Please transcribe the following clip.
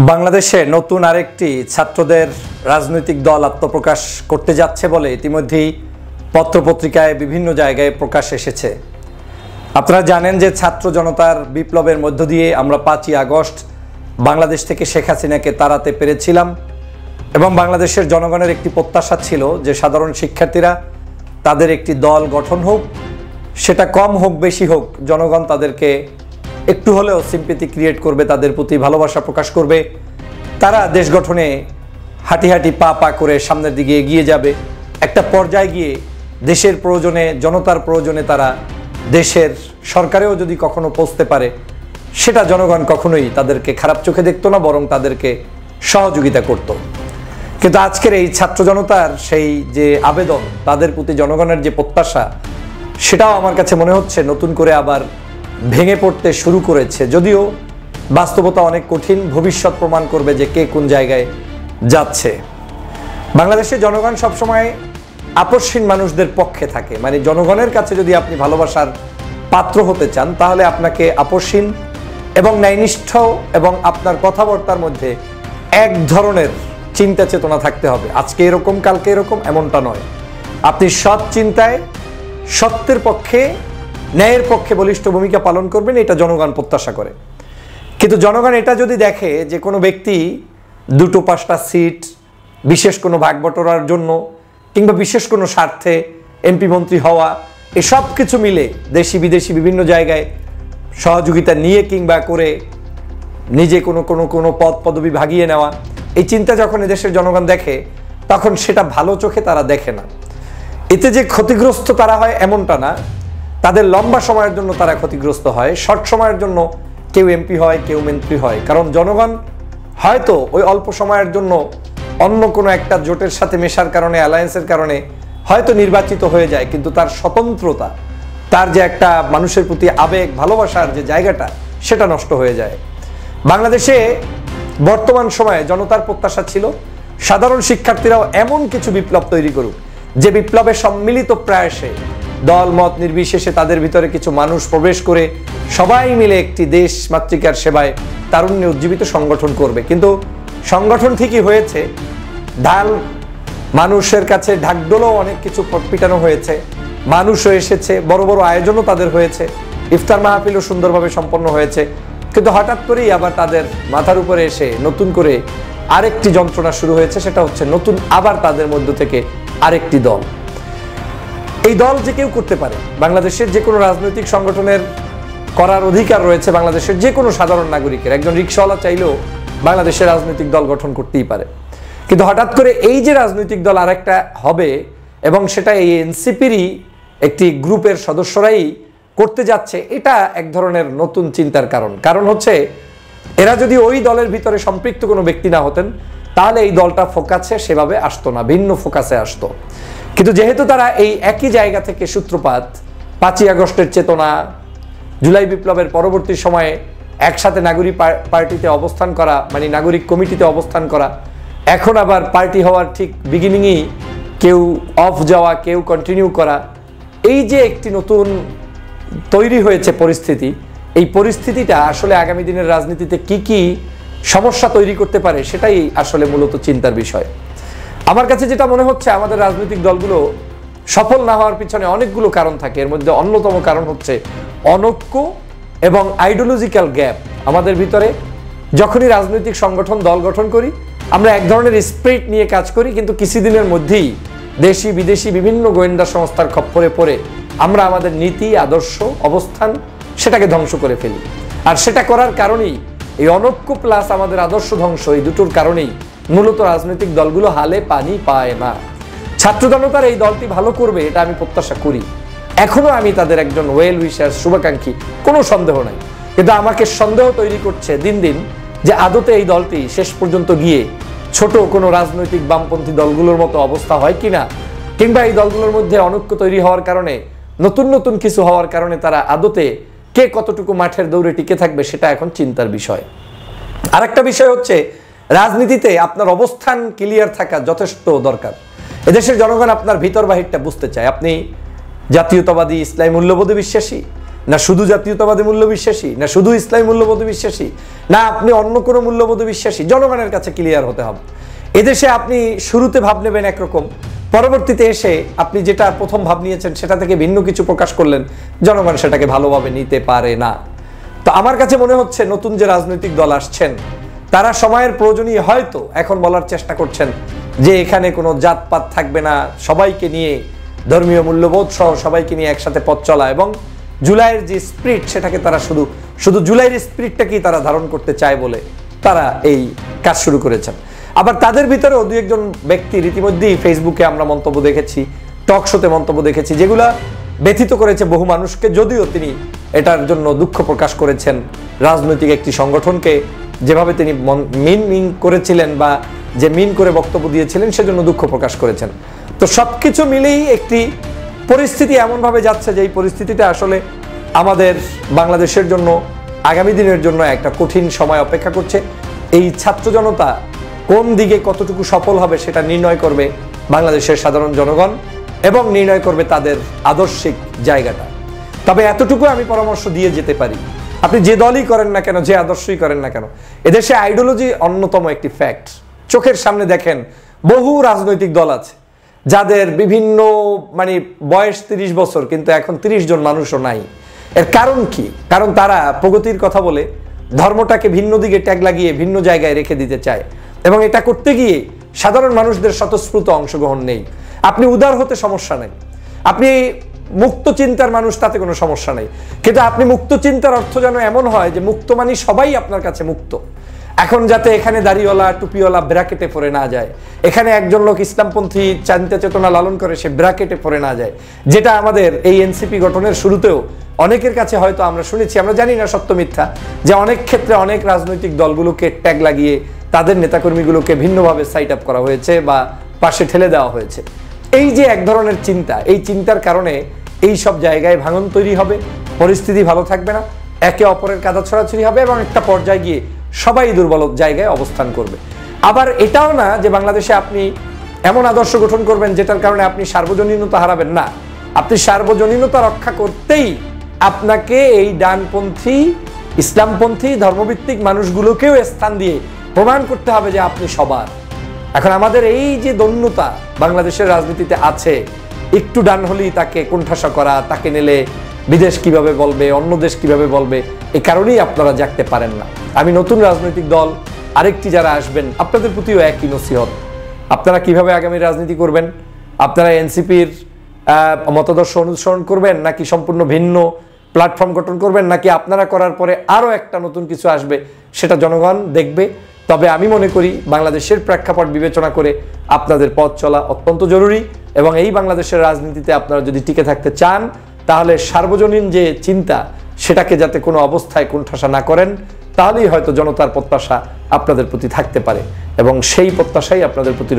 বাংলাদেশে নতুন আরেকটি ছাত্রদের রাজনৈতিক দল আত্মপ্রকাশ করতে যাচ্ছে বলে ইতিমধ্যেই পত্রপত্রিকায় বিভিন্ন জায়গায় প্রকাশ এসেছে। আপনারা জানেন যে ছাত্র জনতার বিপ্লবের মধ্য দিয়ে আমরা 5ই আগস্ট বাংলাদেশ থেকে শেখ হাসিনাকে তাড়াতে পেরেছিলাম এবং বাংলাদেশের জনগণের একটি প্রত্যাশা ছিল যে সাধারণ শিক্ষার্থীরা তাদের একটি দল গঠন হোক, সেটা কম হোক বেশি হোক, জনগণ তাদেরকে একটু হলেও সিম্পেথি ক্রিয়েট করবে, তাদের প্রতি ভালোবাসা প্রকাশ করবে, তারা দেশ গঠনে হাঁটি হাঁটি পা পা করে সামনের দিকে এগিয়ে যাবে। একটা পর্যায়ে গিয়ে দেশের প্রয়োজনে, জনতার প্রয়োজনে তারা দেশের সরকারেও যদি কখনো পৌঁছতে পারে, সেটা জনগণ কখনোই তাদেরকে খারাপ চোখে দেখতো না, বরং তাদেরকে সহযোগিতা করত। কিন্তু আজকের এই ছাত্র জনতার সেই যে আবেদন, তাদের প্রতি জনগণের যে প্রত্যাশা, সেটাও আমার কাছে মনে হচ্ছে নতুন করে আবার ভেঙে পড়তে শুরু করেছে। যদিও বাস্তবতা অনেক কঠিন, ভবিষ্যৎ প্রমাণ করবে যে কে কোন জায়গায় যাচ্ছে। বাংলাদেশের জনগণ সবসময় আপসহীন মানুষদের পক্ষে থাকে, মানে জনগণের কাছে যদি আপনি ভালোবাসার পাত্র হতে চান, তাহলে আপনাকে আপসহীন এবং ন্যায়নিষ্ঠ এবং আপনার কথাবার্তার মধ্যে এক ধরনের চিন্তা চেতনা থাকতে হবে। আজকে এরকম কালকে এরকম এমনটা নয়। আপনি সৎ চিন্তায় সত্যের পক্ষে, ন্যায়ের পক্ষে বলিষ্ঠ ভূমিকা পালন করবেন, এটা জনগণ প্রত্যাশা করে। কিন্তু জনগণ এটা যদি দেখে যে কোনো ব্যক্তি 2-5টা সিট বিশেষ কোনো ভাগবটোরার জন্য কিংবা বিশেষ কোনো স্বার্থে এমপি মন্ত্রী হওয়া, এসব কিছু মিলে দেশি বিদেশি বিভিন্ন জায়গায় সহযোগিতা নিয়ে কিংবা করে নিজে কোনো পদ পদবি ভাগিয়ে নেওয়া, এই চিন্তা যখন এদেশের জনগণ দেখে, তখন সেটা ভালো চোখে তারা দেখে না। এতে যে ক্ষতিগ্রস্ত তারা হয় এমনটা না, তাদের লম্বা সময়ের জন্য তারা ক্ষতিগ্রস্ত হয়, শর্ট সময়ের জন্য কেউ এমপি হয়, কেউ মন্ত্রী হয়। কারণ জনগণ হয়তো ওই অল্প সময়ের জন্য অন্য কোনো একটা জোটের সাথে মেশার কারণে, অ্যালায়েন্সের কারণে হয়তো নির্বাচিত হয়ে যায়, কিন্তু তার স্বতন্ত্রতা, তার যে একটা মানুষের প্রতি আবেগ ভালোবাসার যে জায়গাটা, সেটা নষ্ট হয়ে যায়। বাংলাদেশে বর্তমান সময়ে জনতার প্রত্যাশা ছিল সাধারণ শিক্ষার্থীরাও এমন কিছু বিপ্লব তৈরি করুক যে বিপ্লবের সম্মিলিত প্রয়াসে দল মত নির্বিশেষে তাদের ভিতরে কিছু মানুষ প্রবেশ করে সবাই মিলে একটি দেশ মাতৃকার সেবায় তারুণ্যে উজ্জীবিত সংগঠন করবে। কিন্তু সংগঠন ঠিকই হয়েছে, ঢাল মানুষের কাছে ঢাকঢোলও অনেক কিছু পিটানো হয়েছে, মানুষও এসেছে, বড় বড় আয়োজনও তাদের হয়েছে, ইফতার মাহফিলও সুন্দরভাবে সম্পন্ন হয়েছে। কিন্তু হঠাৎ করেই আবার তাদের মাথার উপরে এসে নতুন করে আরেকটি যন্ত্রণা শুরু হয়েছে, সেটা হচ্ছে নতুন আবার তাদের মধ্য থেকে আরেকটি দল। এই দল যে কেউ করতে পারে, বাংলাদেশের যে কোনো রাজনৈতিক সংগঠনের করার অধিকার রয়েছে বাংলাদেশের যে কোনো সাধারণ নাগরিকের। একজন রিকশাওয়ালা চাইলেও বাংলাদেশের রাজনৈতিক দল গঠন করতেই পারে। কিন্তু হঠাৎ করে এই যে রাজনৈতিক দল আরেকটা হবে এবং সেটা এই এনসিপিরই একটি গ্রুপের সদস্যরাই করতে যাচ্ছে, এটা এক ধরনের নতুন চিন্তার কারণ হচ্ছে এরা যদি ওই দলের ভিতরে সম্পৃক্ত কোনো ব্যক্তি না হতেন, তাহলে এই দলটা ফোকাসে সেভাবে আসতো না, ভিন্ন ফোকাসে আসতো। কিন্তু যেহেতু তারা এই একই জায়গা থেকে সূত্রপাত, 5ই আগস্টের চেতনা, জুলাই বিপ্লবের পরবর্তী সময়ে একসাথে নাগরিক পার্টিতে অবস্থান করা, মানে নাগরিক কমিটিতে অবস্থান করা, এখন আবার পার্টি হওয়ার ঠিক বিগিনিংই কেউ অফ যাওয়া, কেউ কন্টিনিউ করা, এই যে একটি নতুন তৈরি হয়েছে পরিস্থিতি, এই পরিস্থিতিটা আসলে আগামী দিনের রাজনীতিতে কি কি সমস্যা তৈরি করতে পারে, সেটাই আসলে মূলত চিন্তার বিষয়। আমার কাছে যেটা মনে হচ্ছে, আমাদের রাজনৈতিক দলগুলো সফল না হওয়ার পিছনে অনেকগুলো কারণ থাকে। এর মধ্যে অন্যতম কারণ হচ্ছে অনৈক্য এবং আইডিওলজিক্যাল গ্যাপ। আমাদের ভিতরে যখনই রাজনৈতিক সংগঠন দল গঠন করি, আমরা এক ধরনের স্পিরিট নিয়ে কাজ করি, কিন্তু কিছুদিনের মধ্যেই দেশি বিদেশি বিভিন্ন গোয়েন্দা সংস্থার খপ্পরে পড়ে আমরা আমাদের নীতি, আদর্শ, অবস্থান সেটাকে ধ্বংস করে ফেলি। আর সেটা করার কারণেই এই অনৈক্য প্লাস আমাদের আদর্শ ধ্বংস, এই দুটোর কারণেই মূলত রাজনৈতিক দলগুলো হালে পানি পায় না। ছাত্র জনতার এই দলটি ভালো করবে, এটা আমি প্রত্যাশা করি। এখনো আমি তাদের একজন ওয়েল উইশার, শুভাকাঙ্ক্ষী, কোনো সন্দেহ নাই। কিন্তু আমাকে সন্দেহ তৈরি করছে দিন দিন যে আদতে এই দলটি শেষ পর্যন্ত গিয়ে ছোট কোনো রাজনৈতিক বামপন্থী দলগুলোর মতো অবস্থা হয় কিনা, কিংবা এই দলগুলোর মধ্যে অনৈক্য তৈরি হওয়ার কারণে, নতুন নতুন কিছু হওয়ার কারণে তারা আদতে কে কতটুকু মাঠের দৌড়ে টিকে থাকবে, সেটা এখন চিন্তার বিষয়। আরেকটা বিষয় হচ্ছে, রাজনীতিতে আপনার অবস্থান ক্লিয়ার থাকা যথেষ্ট দরকার। এদেশের জনগণ আপনার ভিতর বাহিরটা বুঝতে চায়। আপনি জাতীয়তাবাদী ইসলামী মূল্যবোধে বিশ্বাসী, না শুধু জাতীয়তাবাদী মূল্য বিশ্বাসী, না শুধু ইসলামী মূল্যবোধ বিশ্বাসী, না আপনি অন্য কোনো মূল্যবোধ বিশ্বাসী? জনগণের কাছে ক্লিয়ার হতে হবে। এদেশে আপনি শুরুতে ভাব নেবেন একরকম, পরবর্তীতে এসে আপনি যেটা প্রথম ভাব নিয়েছেন সেটা থেকে ভিন্ন কিছু প্রকাশ করলেন, জনগণ সেটাকে ভালোভাবে নিতে পারে না। তো আমার কাছে মনে হচ্ছে নতুন যে রাজনৈতিক দল আসছেন তারা সময়ের প্রয়োজনীয় হয়তো এখন বলার চেষ্টা করছেন যে এখানে কোনো জাতপাত থাকবে না, সবাইকে নিয়ে ধর্মীয় মূল্যবোধ সহ সবাইকে নিয়ে একসাথে পথ চলা, এবং জুলাইয়ের যে স্পিরিট সেটাকে তারা শুধু জুলাইয়ের স্পিরিটটাকেই তারা ধারণ করতে চায় বলে তারা এই কাজ শুরু করেছেন। আবার তাদের ভিতরেও দু একজন ব্যক্তি রীতিমধ্যেই ফেসবুকে আমরা মন্তব্য দেখেছি, টক শোতে মন্তব্য দেখেছি, যেগুলা ব্যথিত করেছে বহু মানুষকে, যদিও তিনি এটার জন্য দুঃখ প্রকাশ করেছেন। রাজনৈতিক একটি সংগঠনকে যেভাবে তিনি মিন করেছিলেন বা যে মিন করে বক্তব্য দিয়েছিলেন সেজন্য দুঃখ প্রকাশ করেছেন। তো সবকিছু মিলেই একটি পরিস্থিতি এমনভাবে যাচ্ছে যে এই পরিস্থিতিটা আসলে আমাদের বাংলাদেশের জন্য আগামী দিনের জন্য একটা কঠিন সময় অপেক্ষা করছে। এই ছাত্র জনতা কোন দিকে কতটুকু সফল হবে সেটা নির্ণয় করবে বাংলাদেশের সাধারণ জনগণ এবং নির্ণয় করবে তাদের আদর্শিক জায়গাটা। তবে এতটুকু আমি পরামর্শ দিয়ে যেতে পারি, আপনি যে দলই করেন না কেন, যে আদর্শই করেন না কেন, এদেশে আইডিওলজি অন্যতম একটি ফ্যাক্ট। চোখের সামনে দেখেন বহু রাজনৈতিক দল আছে যাদের বিভিন্ন বয়স 30 বছর, কিন্তু এখন 30 জন মানুষও নাই। এর কারণ কি? কারণ তারা প্রগতির কথা বলে ধর্মটাকে ভিন্ন দিকে ট্যাগ লাগিয়ে ভিন্ন জায়গায় রেখে দিতে চায়, এবং এটা করতে গিয়ে সাধারণ মানুষদের স্বতঃস্ফূর্ত অংশগ্রহণ নেই। আপনি উদার হতে সমস্যা নেই, আপনি মুক্ত চিন্তার মানুষ, তাতে কোনো সমস্যা নেই, কিন্তু আপনি মুক্ত চিন্তার অর্থ যেন এমন হয় যে মুক্ত মানে সবাই আপনার কাছে মুক্ত। এখন যাতে এখানে দাড়িওয়ালা টুপিওয়ালা ব্র্যাকেটে পড়ে না যায়, এখানে একজন লোক ইসলামপন্থী চিন্তা চেতনা লালন করে সে ব্র্যাকেটে পড়ে না যায়, যেটা আমাদের এই এনসিপি গঠনের শুরুতেও অনেকের কাছে হয়তো আমরা শুনেছি, আমরা জানি না সত্য মিথ্যা, যে অনেক ক্ষেত্রে অনেক রাজনৈতিক দলগুলোকে ট্যাগ লাগিয়ে তাদের নেতাকর্মীগুলোকে ভিন্নভাবে সাইট আপ করা হয়েছে বা পাশে ঠেলে দেওয়া হয়েছে। এই যে এক ধরনের চিন্তা, এই চিন্তার কারণে এই সব জায়গায় ভাঙন তৈরি হবে, পরিস্থিতি ভালো থাকবে না, একে অপরের কাদা ছড়াছড়ি হবে এবং একটা পর্যায়ে গিয়ে সবাই দুর্বল জায়গায় অবস্থান করবে। আবার এটাও না যে বাংলাদেশে আপনি এমন আদর্শ গঠন করবেন যেটার কারণে আপনি সার্বজনীনতা হারাবেন না। আপনি সার্বজনীনতা রক্ষা করতেই আপনাকে এই ডানপন্থী ইসলামপন্থী ধর্মভিত্তিক মানুষগুলোকেও স্থান দিয়ে প্রমাণ করতে হবে যে আপনি সবার। এখন আমাদের এই যে দন্যতা বাংলাদেশের রাজনীতিতে আছে, একটু ডান হলেই তাকে কোণঠাসা করা, তাকে নিলে বিদেশ কিভাবে বলবে, অন্য দেশ কিভাবে বলবে, এই কারণেই আপনারা জাগতে পারেন না। আমি নতুন রাজনৈতিক দল আরেকটি যারা আসবেন আপনাদের প্রতিও একই নসিহত, আপনারা কিভাবে আগামী রাজনীতি করবেন, আপনারা এনসিপির মতাদর্শ অনুসরণ করবেন নাকি সম্পূর্ণ ভিন্ন প্ল্যাটফর্ম গঠন করবেন, নাকি আপনারা করার পরে আরও একটা নতুন কিছু আসবে, সেটা জনগণ দেখবে। তবে আমি মনে করি বাংলাদেশের প্রেক্ষাপট বিবেচনা করে আপনাদের পথ চলা অত্যন্ত জরুরি, এবং এই বাংলাদেশের রাজনীতিতে আপনারা যদি টিকে থাকতে চান তাহলে সার্বজনীন যে চিন্তা সেটাকে যাতে কোনো অবস্থায় কোণঠাসা না করেন, তাহলেই হয়তো জনতার প্রত্যাশা আপনাদের প্রতি থাকতে পারে এবং সেই প্রত্যাশাই আপনাদের প্রতি